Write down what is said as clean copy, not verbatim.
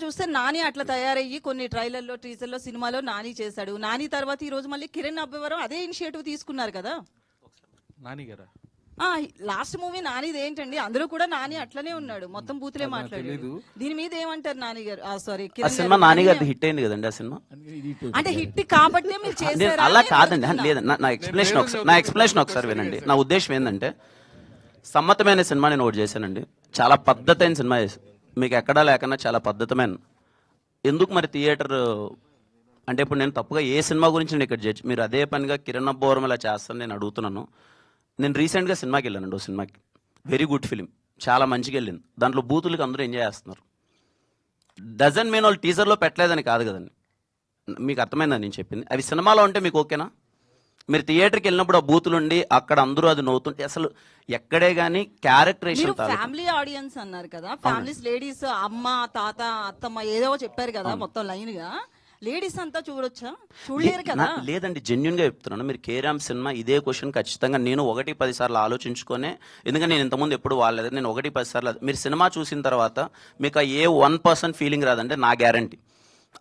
చూస్తే నాని అట్లా తయారయ్యి కొన్ని ట్రైలర్లో టీజర్లో సినిమాలో నాని చేశాడు. నాని తర్వాత ఈ రోజు మళ్ళీ కిరణ్ అబ్బవరం అదే ఇనిషియేటివ్ తీసుకున్నారు కదా. నాని గారా? లాస్ట్ మూవీ నానిది ఏంటండి, అందులో కూడా నాని అట్లనే ఉన్నాడు, మొత్తం బూతులే మాట్లాడాడు. దీని మీద ఏమంటారు నాని గారు? సారీ, సినిమా నాని గారిది హిట్ అయింది కదండి. ఆ సినిమా అంటే హిట్ కాబట్టి మీరు చేశారు అలా కాదండి. లేదు, నా ఎక్స్ప్లెనేషన్ ఒకసారి వినండి. నా ఉద్దేశం ఏంటంటే, సమ్మతమైన సినిమా నేను ఒకటి చేశానండి. చాలా పద్ధతైన సినిమా చేశాను, మీకు ఎక్కడా లేకన్నా చాలా పద్ధతమైన. ఎందుకు మరి థియేటర్ అంటే ఇప్పుడు నేను తప్పుగా ఏ సినిమా గురించి నేను ఇక్కడ జడ్జి, మీరు అదే పనిగా కిరణ్ అబ్బవరం ఇలా చేస్తాను నేను అడుగుతున్నాను. నేను రీసెంట్గా సినిమాకి వెళ్ళానండి, ఓ సినిమాకి, వెరీ గుడ్ ఫిలిం, చాలా మంచిగా వెళ్ళింది. దాంట్లో బూతులకి అందరూ ఎంజాయ్ చేస్తున్నారు. డజన్ మీన్ వాళ్ళు టీజర్లో పెట్టలేదని కాదు కదండి, మీకు అర్థమైందని నేను చెప్పింది. అవి సినిమాలో ఉంటే మీకు ఓకేనా? మీరు థియేటర్కి వెళ్ళినప్పుడు ఆ బూతులు ఉండి అక్కడ అందరూ అది నవ్వుతుంటే అసలు ఎక్కడే కానీ క్యారెక్టరేషన్. ఫ్యామిలీ ఆడియన్స్ అన్నారు కదా, ఫ్యామిలీస్, లేడీస్, అమ్మ, తాత, అత్తమ్మ ఏదో చెప్పారు కదా, మొత్తం లైన్ గా లేడీస్ అంతా చూడొచ్చా? చూడలేరు కదా. లేదండి, జెన్యున్ గా చెప్తున్నాను. మీరు కేరామ్ సినిమా ఇదే క్వశ్చన్ ఖచ్చితంగా నేను 1-10 సార్లు ఆలోచించుకునే, ఎందుకంటే నేను ఇంతకుముందు ఎప్పుడు వాళ్ళలేదు, నేను 1-10 సార్లు. మీరు సినిమా చూసిన తర్వాత మీకు ఏ 1% ఫీలింగ్ రాదంటే నా గ్యారంటీ.